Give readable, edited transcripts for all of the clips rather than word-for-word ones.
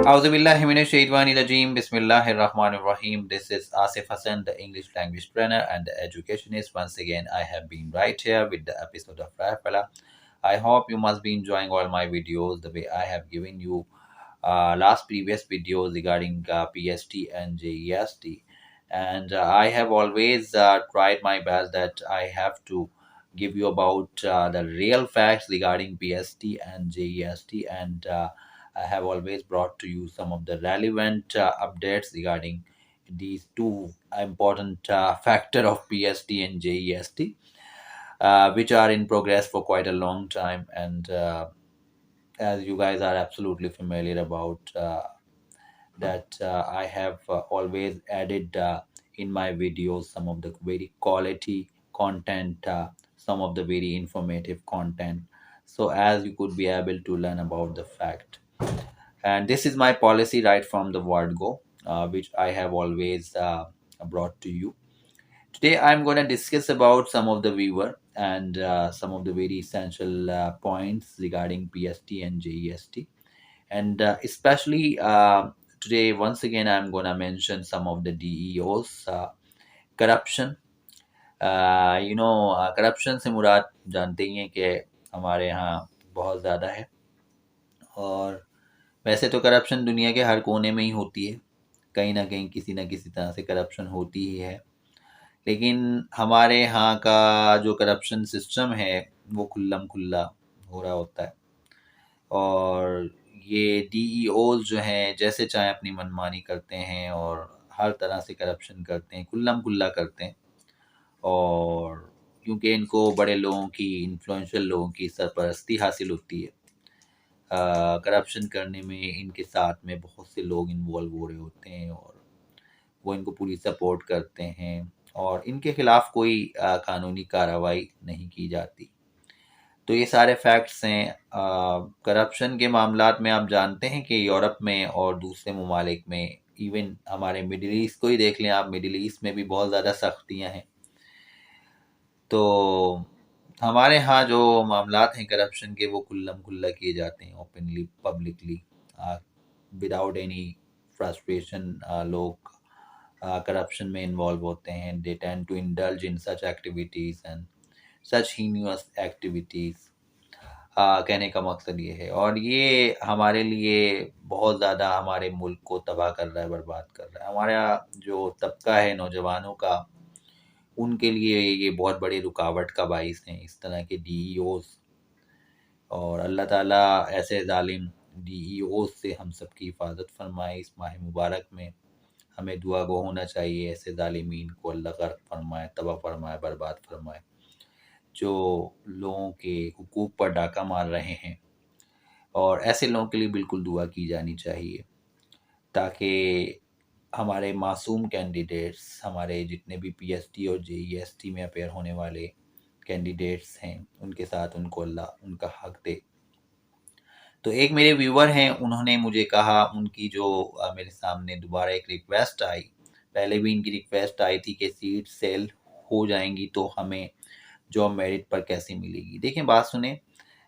Auzubillahiminashaitanirajim. Bismillahirrahmanirrahim. This is Asif Hassan, the English language trainer and the educationist. Once again, I have been right here with the episode of Rafala. I hope you must be enjoying all my videos the way I have given you last previous videos regarding PST and JEST. And I have always tried my best that I have to give you about the real facts regarding PST and JEST, and I have always brought to you some of the relevant updates regarding these two important factor of PST and JEST, which are in progress for quite a long time. And as you guys are absolutely familiar about that, I have always added in my videos some of the very quality content, some of the very informative content, so as you could be able to learn about the fact. And this is my policy right from the word go, which I have always brought to you. Today I'm going to discuss about some of the viewer and some of the very essential points regarding PST and JEST, and especially today once again I'm going to mention some of the DEOs, corruption. Corruption से मुराद जानते ही हैं कि हमारे यहाँ बहुत ज़्यादा है, और वैसे तो करप्शन दुनिया के हर कोने में ही होती है, कहीं ना कहीं किसी ना किसी तरह से करप्शन होती ही है। लेकिन हमारे यहाँ का जो करप्शन सिस्टम है वो खुल्लम खुल्ला हो रहा होता है, और ये डीईओज जो हैं जैसे चाहे अपनी मनमानी करते हैं और हर तरह से करप्शन करते हैं, खुल्लम खुल्ला करते हैं। और क्योंकि इनको बड़े लोगों की, इन्फ्लुएंशियल लोगों की सरपरस्ती हासिल होती है, करप्शन करने में इनके साथ में बहुत से लोग इन्वॉल्व हो रहे होते हैं और वो इनको पूरी सपोर्ट करते हैं, और इनके खिलाफ कोई कानूनी कार्रवाई नहीं की जाती। तो ये सारे फैक्ट्स हैं। करप्शन के मामलात में आप जानते हैं कि यूरोप में और दूसरे ममालिक में, इवन हमारे मिडिल ईस्ट को ही देख लें आप, मिडिल ईस्ट में भी बहुत ज़्यादा सख्तियाँ हैं। तो हमारे यहाँ जो मामलात हैं करप्शन के वो खुल्लम खुल्ला किए जाते हैं, openly, publicly, without any frustration. लोग करप्शन में इन्वॉल्व होते हैं। They tend to indulge in such activities and such heinous activities. कहने का मकसद ये है, और ये हमारे लिए बहुत ज़्यादा हमारे मुल्क को तबाह कर रहा है, बर्बाद कर रहा है। हमारा जो तबका है नौजवानों का, उनके लिए ये बहुत बड़ी रुकावट का बाइस हैं इस तरह के डीईओज। और अल्लाह ताला ऐसे जालिम डीईओज से हम सब की हिफाजत फरमाए। इस माह मुबारक में हमें दुआ गो होना चाहिए, ऐसे जालिमीन को अल्लाह गर्क फरमाए, तबाह फरमाए, बर्बाद फरमाए, जो लोगों के हुकूक पर डाका मार रहे हैं। और ऐसे लोगों के लिए बिल्कुल दुआ की जानी चाहिए, ताकि हमारे मासूम कैंडिडेट्स, हमारे जितने भी पीएसटी और जेईएसटी में अपेयर होने वाले कैंडिडेट्स हैं, उनके साथ उनको अल्लाह उनका हक दे। तो एक मेरे व्यूवर हैं, उन्होंने मुझे कहा, उनकी जो मेरे सामने दोबारा एक रिक्वेस्ट आई, पहले भी इनकी रिक्वेस्ट आई थी कि सीट सेल हो जाएंगी तो हमें जॉब मेरिट पर कैसे मिलेगी। देखें, बात सुने,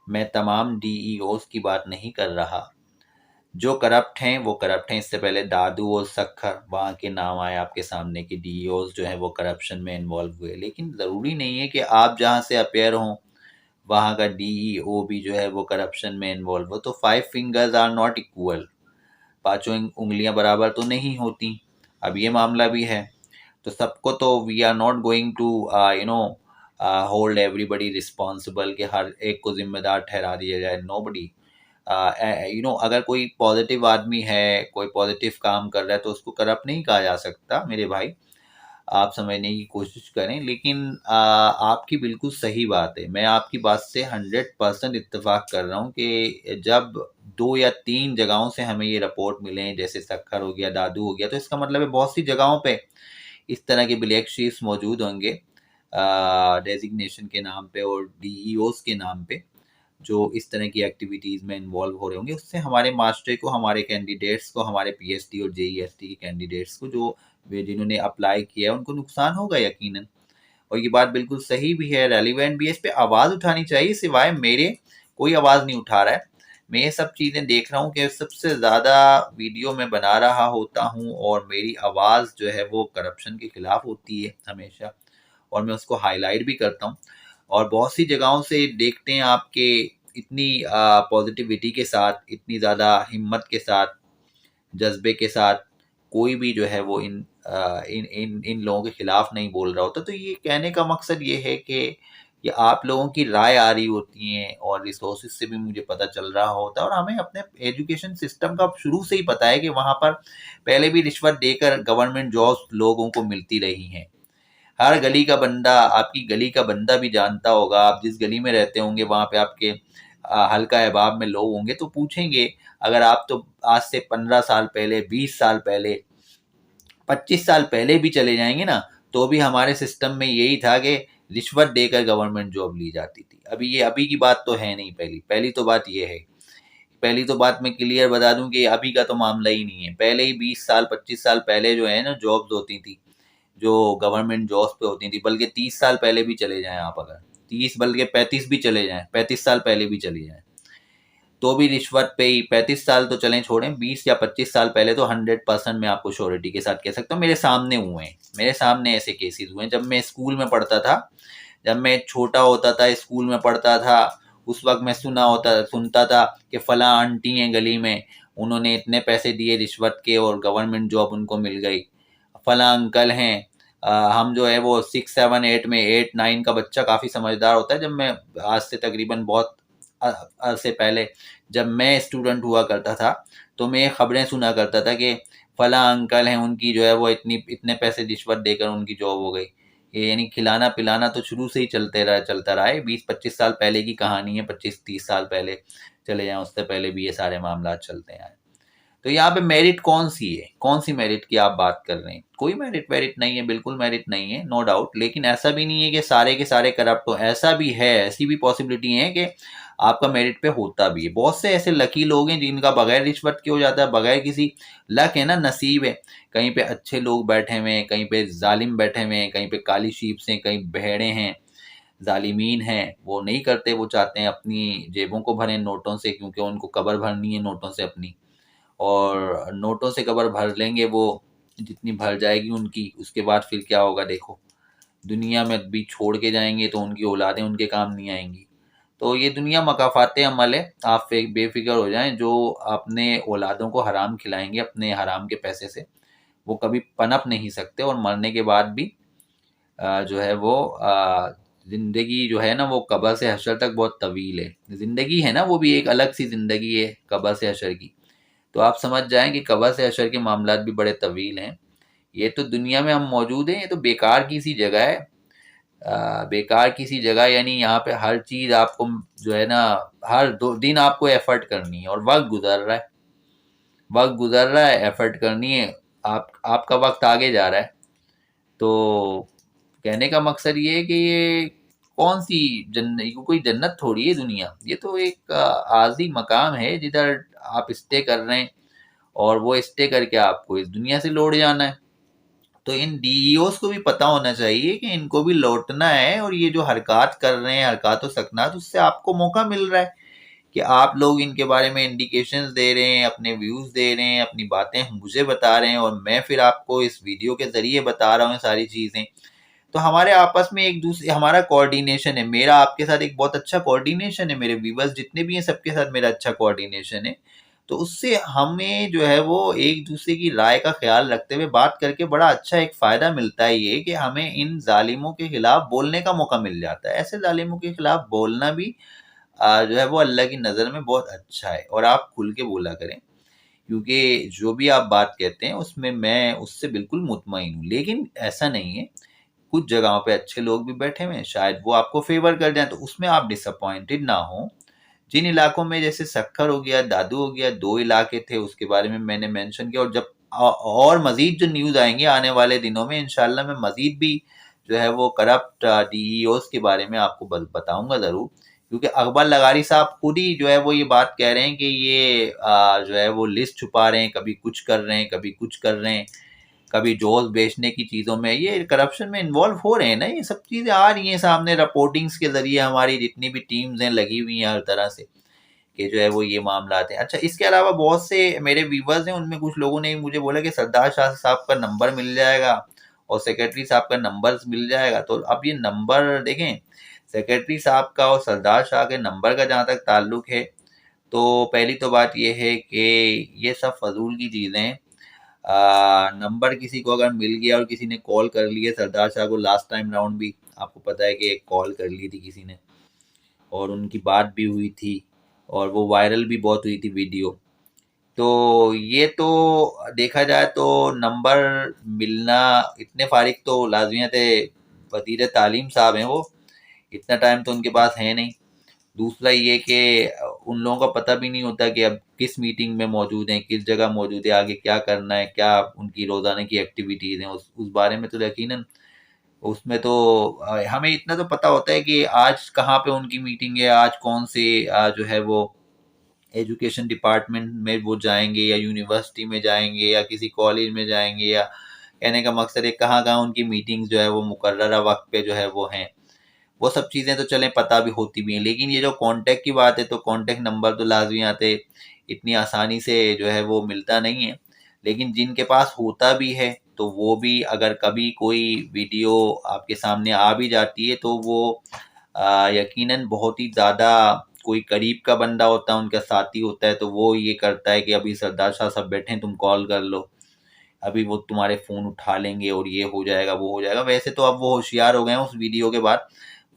मैं तमाम डीईओज की बात नहीं कर रहा। जो करप्ट हैं वो करप्ट हैं। इससे पहले दादू और सखर, वहाँ के नाम आए आपके सामने कि डीईओज जो हैं वो करप्शन में इन्वॉल्व हुए। लेकिन ज़रूरी नहीं है कि आप जहाँ से अपेयर हों वहाँ का डीईओ भी जो है वो करप्शन में इन्वॉल्व हो। तो 5 फिंगर्स आर नॉट इक्वल, पाँचों उंगलियां बराबर तो नहीं होती। अब ये मामला भी है। तो सबको तो we are not going to hold everybody responsible, कि हर एक को जिम्मेदार ठहरा दिया जाए। नोबडी, अगर कोई पॉजिटिव आदमी है, कोई पॉजिटिव काम कर रहा है, तो उसको करप्ट नहीं कहा जा सकता मेरे भाई, आप समझने की कोशिश करें। लेकिन आपकी बिल्कुल सही बात है, मैं आपकी बात से 100% इत्तेफाक कर रहा हूँ कि जब 2 या 3 जगहों से हमें ये रिपोर्ट मिले, जैसे सखर हो गया, दादू हो गया, तो इसका मतलब है बहुत सी जगहों पे इस तरह के ब्लैक शीट्स मौजूद होंगे डेजिग्नेशन के नाम पे और डीईओज के नाम पे, जो इस तरह की एक्टिविटीज़ में इन्वॉल्व हो रहे होंगे। उससे हमारे मास्टर को, हमारे कैंडिडेट्स को, हमारे पीएचडी और जेईएसटी के कैंडिडेट्स को, जो जिन्होंने अप्लाई किया है, उनको नुकसान होगा यकीनन। और ये बात बिल्कुल सही भी है, रेलिवेंट भी है, इस पर आवाज़ उठानी चाहिए। सिवाय मेरे कोई आवाज़ नहीं उठा रहा है। मैं ये सब चीज़ें देख रहा हूँ कि सबसे ज़्यादा वीडियो मैं बना रहा होता हूँ और मेरी आवाज़ जो है वो करप्शन के खिलाफ होती है हमेशा, और मैं उसको हाईलाइट भी करता हूँ। और बहुत सी जगहों से देखते हैं आपके इतनी पॉजिटिविटी के साथ, इतनी ज़्यादा हिम्मत के साथ, जज्बे के साथ कोई भी जो है वो इन इन इन लोगों के खिलाफ नहीं बोल रहा होता। तो ये कहने का मकसद ये है कि ये आप लोगों की राय आ रही होती हैं और रिसोर्सेज से भी मुझे पता चल रहा होता है, और हमें अपने एजुकेशन सिस्टम का शुरू से ही पता है कि वहाँ पर पहले भी रिश्वत देकर गवर्नमेंट जॉब्स लोगों को मिलती रही हैं। हर गली का बंदा, आपकी गली का बंदा भी जानता होगा, आप जिस गली में रहते होंगे वहाँ पे आपके हल्का अहबाब में लोग होंगे तो पूछेंगे। अगर आप तो आज से 15 साल पहले, 20 साल पहले, 25 साल पहले भी चले जाएंगे ना, तो भी हमारे सिस्टम में यही था कि रिश्वत देकर गवर्नमेंट जॉब ली जाती थी। अभी की बात तो है नहीं। पहली तो बात ये है। पहली तो बात मैं क्लियर बता दूं कि अभी का तो मामला ही नहीं है। पहले ही 20 साल 25 साल पहले जो है ना जॉब्स होती थी, जो गवर्नमेंट जॉब्स पे होती थी, बल्कि 30 साल पहले भी चले जाएं आप, अगर 30 बल्कि 35 भी चले जाएं, 35 साल पहले भी चले जाएं, तो भी रिश्वत पे ही। 35 साल तो चलें छोड़ें, 20 या 25 साल पहले तो 100% मैं आपको श्योरिटी के साथ कह सकता हूँ, मेरे सामने हुए हैं। मेरे सामने ऐसे केसेस हुए हैं। जब मैं स्कूल में पढ़ता था, जब मैं छोटा होता था, स्कूल में पढ़ता था, उस वक्त मैं सुनता था कि फला आंटी हैं गली में, उन्होंने इतने पैसे दिए रिश्वत के और गवर्नमेंट जॉब उनको मिल गई। फला अंकल हैं, हम जो है वो 6 7 8 में, 8 9 का बच्चा काफ़ी समझदार होता है। जब मैं आज से तकरीबन बहुत अरसे पहले जब मैं स्टूडेंट हुआ करता था, तो मैं ये खबरें सुना करता था कि फला अंकल हैं, उनकी जो है वो इतने पैसे रिश्वत देकर उनकी जॉब हो गई। ये यानी खिलाना पिलाना तो शुरू से ही चलता रहा है। 20-25 साल पहले की कहानी है, 25-30 साल पहले चले जाएं, उससे पहले भी ये सारे मामला चलते हैं। तो यहाँ पे मेरिट कौन सी है, कौन सी मेरिट की आप बात कर रहे हैं? कोई मेरिट वेरिट नहीं है, बिल्कुल मेरिट नहीं है, नो डाउट। लेकिन ऐसा भी नहीं है कि सारे के सारे करप्ट हो। ऐसा भी है, ऐसी भी पॉसिबिलिटी है कि आपका मेरिट पे होता भी है। बहुत से ऐसे लकी लोग हैं जिनका बगैर रिश्वत के हो जाता है, बगैर किसी, लक है ना, नसीब है। कहीं पे अच्छे लोग बैठे हुए हैं, कहीं पे जालिम बैठे हुए हैं, कहीं पे काली शीप्स हैं, कहीं भेड़े हैं, जालिमीन हैं। वो नहीं करते, वो चाहते हैं अपनी जेबों को भरें नोटों से, क्योंकि उनको कबर भरनी है नोटों से अपनी। और नोटों से कबर भर लेंगे वो, जितनी भर जाएगी उनकी, उसके बाद फिर क्या होगा देखो। दुनिया में भी छोड़ के जाएंगे तो उनकी औलादें उनके काम नहीं आएंगी। तो ये दुनिया मकाफाते अमल है। आप बेफिक्र हो जाएं। जो अपने औलादों को हराम खिलाएंगे अपने हराम के पैसे से, वो कभी पनप नहीं सकते, और मरने के बाद भी जो है वो जिंदगी जो है ना वो कब्र से हशर तक बहुत तवील है। जिंदगी है ना वो भी एक अलग सी जिंदगी है कब्र से हशर की। तो आप समझ जाएं कि कब्र से हशर के मामलात भी बड़े तवील हैं। ये तो दुनिया में हम मौजूद हैं, ये तो बेकार की सी जगह है। बेकार की सी जगह यानी यहाँ पे हर चीज़ आपको जो है ना, हर दो दिन आपको एफर्ट करनी है, और वक्त गुजर रहा है, वक्त गुजर रहा है, एफर्ट करनी है। आपका वक्त आगे जा रहा है। तो कहने का मकसद ये है कि ये कौन सी जन्नत, ये कोई जन्नत थोड़ी है दुनिया। ये तो एक आर्जी मकाम है जिधर आप स्टे कर रहे हैं, और वो स्टे करके आपको इस दुनिया से लौट जाना है। तो इन डीईओस को भी पता होना चाहिए कि इनको भी लौटना है, और ये जो हरकत कर रहे हैं, हरकत व सकनात, उससे आपको मौका मिल रहा है कि आप लोग इनके बारे में इंडिकेशंस दे रहे हैं, अपने व्यूज़ दे रहे हैं, अपनी बातें मुझे बता रहे हैं, और मैं फिर आपको इस वीडियो के ज़रिए बता रहा हूँ सारी चीज़ें। तो हमारे आपस में एक दूसरे, हमारा कोऑर्डिनेशन है। मेरा आपके साथ एक बहुत अच्छा कोऑर्डिनेशन है, मेरे व्यूवर्स जितने भी हैं सबके साथ मेरा अच्छा कोऑर्डिनेशन है। तो उससे हमें जो है वो एक दूसरे की राय का ख्याल रखते हुए बात करके बड़ा अच्छा एक फ़ायदा मिलता है, ये कि हमें इन जालिमों के खिलाफ बोलने का मौका मिल जाता है। ऐसे जालिमों के खिलाफ बोलना भी जो है वो अल्लाह की नज़र में बहुत अच्छा है, और आप खुल के बोला करें, क्योंकि जो भी आप बात कहते हैं उसमें मैं उससे बिल्कुल मुतमईन हूँ। लेकिन ऐसा नहीं है, कुछ जगहों पे अच्छे लोग भी बैठे हुए हैं, शायद वो आपको फेवर कर जाएं, तो उसमें आप डिसअपॉइंटेड ना हो। जिन इलाकों में जैसे सक्खर हो गया, दादू हो गया, 2 इलाके थे, उसके बारे में मैंने मेंशन किया। और जब और मज़ीद जो न्यूज़ आएंगे आने वाले दिनों में, इंशाल्लाह मैं मज़ीद भी जो है वो करप्ट डीईओस के बारे में आपको बताऊंगा ज़रूर। क्योंकि अकबर लगारी साहब खुद ही जो है वो ये बात कह रहे हैं कि ये जो है वो लिस्ट छुपा रहे हैं, कभी कुछ कर रहे हैं, कभी कुछ कर रहे हैं, कभी जोश बेचने की चीज़ों में ये करप्शन में इन्वॉल्व हो रहे हैं ना। ये सब चीज़ें आ रही हैं सामने, रिपोर्टिंग्स के ज़रिए हमारी जितनी भी टीम्स हैं लगी हुई हैं हर तरह से। कि जो है वो ये मामला आते हैं। अच्छा, इसके अलावा बहुत से मेरे व्यूवर्स हैं, उनमें कुछ लोगों ने मुझे बोला कि सरदार शाह साहब का नंबर मिल जाएगा और सेक्रेटरी साहब का नंबर मिल जाएगा। तो अब ये नंबर देखें, सेक्रेटरी साहब का और सरदार शाह के नंबर का जहाँ तक ताल्लुक है, तो पहली तो बात ये है कि ये सब फजूल की चीज़ें हैं। नंबर किसी को अगर मिल गया और किसी ने कॉल कर लिया सरदार शाह को, लास्ट टाइम राउंड भी आपको पता है कि एक कॉल कर ली थी किसी ने और उनकी बात भी हुई थी और वो वायरल भी बहुत हुई थी वीडियो। तो ये तो देखा जाए तो नंबर मिलना इतने फारिग तो लाजमियत है, वज़ीर तालीम साहब हैं वो, इतना टाइम तो उनके पास है नहीं। दूसरा ये कि उन लोगों का पता भी नहीं होता कि अब किस मीटिंग में मौजूद हैं, किस जगह मौजूद है, आगे क्या करना है, क्या उनकी रोज़ाना की एक्टिविटीज़ हैं, उस बारे में तो यकीनन उसमें तो हमें इतना तो पता होता है कि आज कहाँ पे उनकी मीटिंग है, आज कौन से जो है वो एजुकेशन डिपार्टमेंट में वो जाएंगे या यूनिवर्सिटी में जाएंगे या किसी कॉलेज में जाएंगे, या कहने का मकसद है कहाँ कहाँ उनकी मीटिंग्स जो है वो मुकर्ररा वक्त पे जो है वो हैं। वो सब चीज़ें तो चलें पता भी होती भी हैं, लेकिन ये जो कांटेक्ट की बात है तो कांटेक्ट नंबर तो लाजमी आते इतनी आसानी से जो है वो मिलता नहीं है। लेकिन जिनके पास होता भी है तो वो भी अगर कभी कोई वीडियो आपके सामने आ भी जाती है तो वो यकीनन बहुत ही ज़्यादा कोई करीब का बंदा होता है, उनका साथी होता है, तो वो ये करता है कि अभी सरदार शाह सब बैठे हैं, तुम कॉल कर लो, अभी वो तुम्हारे फ़ोन उठा लेंगे और ये हो जाएगा वो हो जाएगा। वैसे तो अब वो होशियार हो गए हैं उस वीडियो के बाद।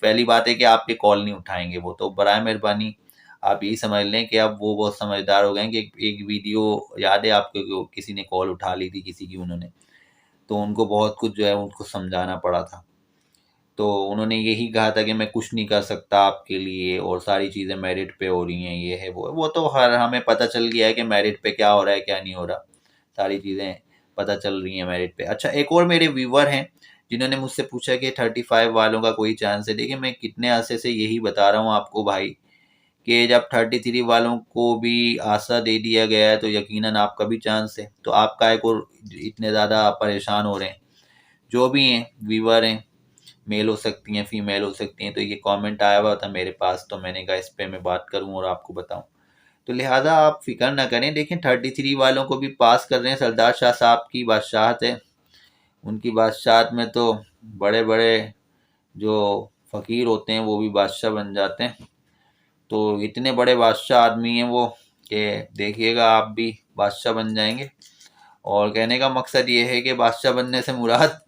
पहली बात है कि आपके कॉल नहीं उठाएंगे वो, तो बराए मेहरबानी आप यही समझ लें कि अब वो बहुत समझदार हो गए हैं कि एक वीडियो याद है आपको कि किसी ने कॉल उठा ली थी किसी की उन्होंने, तो उनको बहुत कुछ जो है उनको समझाना पड़ा था। तो उन्होंने यही कहा था कि मैं कुछ नहीं कर सकता आपके लिए और सारी चीज़ें मेरिट पे हो रही हैं, ये है वो है। वो तो हर हमें पता चल गया है कि मेरिट पे क्या हो रहा है क्या नहीं हो रहा, सारी चीज़ें पता चल रही हैं मेरिट पे। अच्छा, एक और मेरे व्यूवर हैं जिन्होंने मुझसे पूछा कि 35 वालों का कोई चांस है। देखिए, मैं कितने अरसे से यही बता रहा हूँ आपको भाई कि जब 33 वालों को भी आशा दे दिया गया है तो यकीनन आपका भी चांस है, तो आप काहे को इतने ज़्यादा परेशान हो रहे हैं। जो भी हैं व्यूवर हैं, मेल हो सकती हैं फीमेल हो सकती हैं, तो ये कमेंट आया हुआ था मेरे पास तो मैंने कहा इस पे मैं बात करूं और आपको बताऊं। तो लिहाजा आप फिक्र ना करें, देखें 33 वालों को भी पास कर रहे हैं। सरदार शाह साहब की बादशाहत है, उनकी बादशाहत में तो बड़े बड़े जो फ़कीर होते हैं वो भी बादशाह बन जाते हैं। तो इतने बड़े बादशाह आदमी हैं वो कि देखिएगा आप भी बादशाह बन जाएंगे। और कहने का मकसद ये है कि बादशाह बनने से मुराद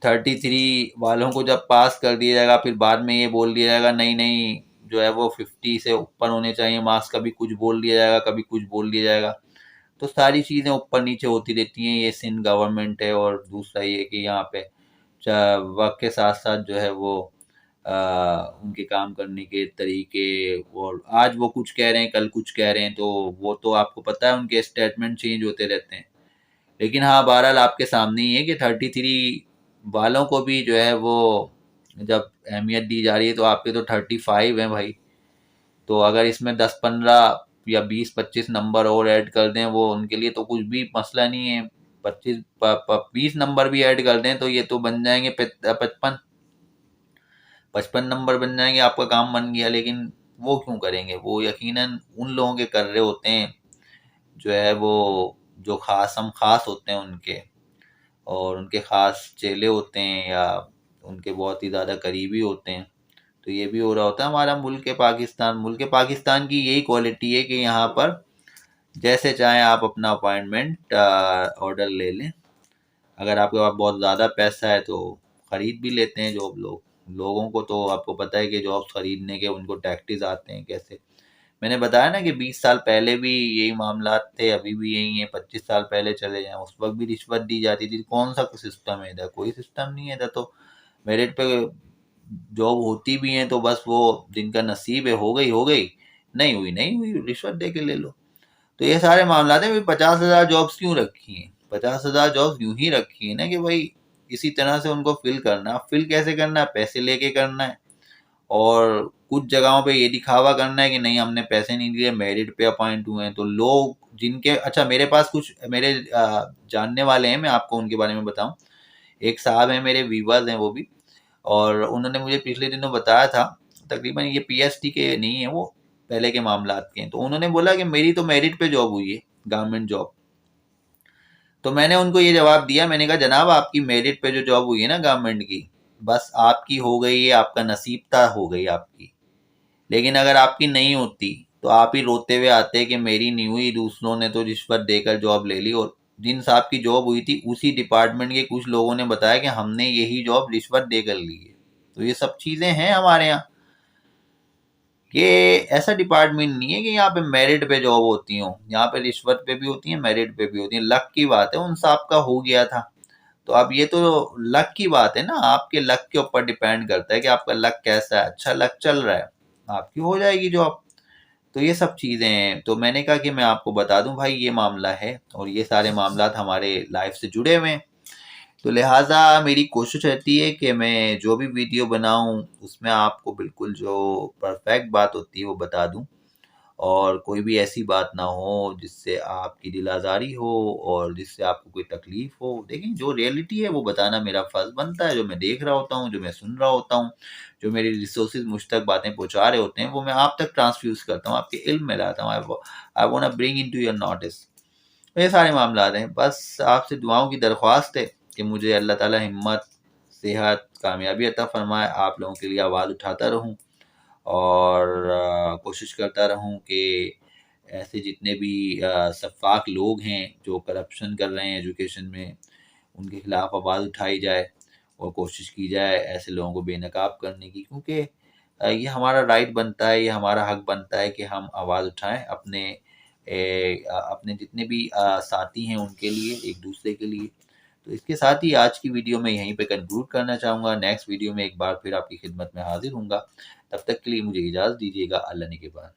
33 वालों को जब पास कर दिया जाएगा फिर बाद में ये बोल दिया जाएगा नहीं नहीं जो है वो 50 से ऊपर होने चाहिए मार्क्स, कभी कुछ बोल दिया जाएगा कभी कुछ बोल दिया जाएगा। तो सारी चीज़ें ऊपर नीचे होती रहती हैं, ये सिंध गवर्नमेंट है। और दूसरा ये कि यहाँ पे वक्त के साथ साथ जो है वो उनके काम करने के तरीके, और आज वो कुछ कह रहे हैं कल कुछ कह रहे हैं, तो वो तो आपको पता है उनके स्टेटमेंट चेंज होते रहते हैं। लेकिन हाँ, बहरहाल आपके सामने ही है कि 33 वालों को भी जो है वो जब अहमियत दी जा रही है, तो आपके तो 35 हैं भाई। तो अगर इसमें 10-15 या 20-25 नंबर और ऐड कर दें वो उनके लिए तो कुछ भी मसला नहीं है। 20 नंबर भी ऐड कर दें तो ये तो बन जाएंगे 55 नंबर बन जाएंगे, आपका काम बन गया। लेकिन वो क्यों करेंगे, वो यकीनन उन लोगों के कर रहे होते हैं जो है वो जो खास हम खास होते हैं उनके, और उनके ख़ास चेले होते हैं या उनके बहुत ही ज़्यादा करीबी होते हैं। तो ये भी हो रहा होता है। हमारा मुल्क पाकिस्तान की यही क्वालिटी है कि यहाँ पर जैसे चाहें आप अपना अपॉइंटमेंट ऑर्डर ले लें। अगर आपके पास बहुत ज़्यादा पैसा है तो ख़रीद भी लेते हैं जॉब लोग। लोगों को तो आपको पता है कि जॉब्स ख़रीदने के उनको टैक्सेस आते हैं कैसे। मैंने बताया ना कि 20 साल पहले भी यही मामला थे, अभी भी यही है। 25 साल पहले चले जाएं, उस वक्त भी रिश्वत दी जाती थी। कौन सा सिस्टम है इधर, कोई सिस्टम नहीं है इधर। तो मेरिट पे जॉब होती भी है तो बस वो जिनका नसीब है हो गई, नहीं हुई नहीं हुई, रिश्वत दे के ले लो। तो ये सारे मामला थे। 50,000 जॉब्स क्यों रखी हैं, 50,000 जॉब्स यूं ही रखी है ना कि भाई इसी तरह से उनको फिल करना है। फिल कैसे करना है, पैसे लेके करना है। और कुछ जगहों पे ये दिखावा करना है कि नहीं हमने पैसे नहीं दिए, मेरिट पे अपॉइंट हुए हैं। तो लोग जिनके, अच्छा मेरे पास कुछ मेरे जानने वाले हैं, मैं आपको उनके बारे में बताऊं। एक साहब हैं मेरे व्यूवर्स हैं वो भी, और उन्होंने मुझे पिछले दिनों बताया था, तकरीबन ये पीएसटी के नहीं है वो, पहले के मामलात के हैं। तो उन्होंने बोला कि मेरी तो मेरिट पे जॉब हुई है, गवर्नमेंट जॉब। तो मैंने उनको ये जवाब दिया, मैंने कहा जनाब आपकी मेरिट पे जो जॉब हुई है ना गवर्नमेंट की, बस आपकी हो गई है, आपका नसीब था, हो गई आपकी। लेकिन अगर आपकी नहीं होती तो आप ही रोते हुए आते कि मेरी नहीं हुई, दूसरों ने तो रिश्वत देकर जॉब ले ली। और जिन साहब की जॉब हुई थी उसी डिपार्टमेंट के कुछ लोगों ने बताया कि हमने यही जॉब रिश्वत देकर ली है। तो ये सब चीज़ें हैं हमारे यहाँ। ये ऐसा डिपार्टमेंट नहीं है कि यहाँ पे मेरिट पे जॉब होती हो, यहाँ पे रिश्वत पे भी होती है, मेरिट पे भी होती है। लक की बात है, उन साहब का हो गया था। तो अब ये तो लक की बात है ना, आपके लक के ऊपर डिपेंड करता है कि आपका लक कैसा है। अच्छा लक चल रहा है, आपकी हो जाएगी जॉब। तो ये सब चीज़ें हैं। तो मैंने कहा कि मैं आपको बता दूं भाई ये मामला है, और ये सारे मामलात हमारे लाइफ से जुड़े हुए हैं। तो लिहाजा मेरी कोशिश रहती है कि मैं जो भी वीडियो बनाऊं उसमें आपको बिल्कुल जो परफेक्ट बात होती है वो बता दूं, और कोई भी ऐसी बात ना हो जिससे आपकी दिल आज़ारी हो और जिससे आपको कोई तकलीफ हो। देखिए जो रियलिटी है वो बताना मेरा फ़र्ज़ बनता है, जो मैं देख रहा होता हूँ, जो मैं सुन रहा होता हूँ, जो मेरे रिसोर्सेज मुझ तक बातें पहुँचा रहे होते हैं, वो मैं आप तक ट्रांसफ्यूज़ करता हूँ, आपके इल्म में लाता हूँ। I want to bring into your notice. ये सारे मामला हैं। बस आपसे दुआओं की दरख्वास्त है कि मुझे अल्लाह ताला हिम्मत, सेहत, कामयाबी अता फ़रमाए, आप लोगों के लिए आवाज़ उठाता रहूँ, और कोशिश करता रहूँ कि ऐसे जितने भी सफ़ाक लोग हैं जो करप्शन कर रहे हैं एजुकेशन में, उनके खिलाफ आवाज़ उठाई जाए और कोशिश की जाए ऐसे लोगों को बेनकाब करने की। क्योंकि ये हमारा राइट बनता है, ये हमारा हक बनता है कि हम आवाज़ उठाएं अपने जितने भी साथी हैं उनके लिए, एक दूसरे के लिए। तो इसके साथ ही आज की वीडियो मैं यहीं पे कंक्लूड करना चाहूँगा। नेक्स्ट वीडियो में एक बार फिर आपकी खिदमत में हाजिर हूँगा। तब तक के लिए मुझे इजाज़त दीजिएगा। अल्लाह ने के बाद।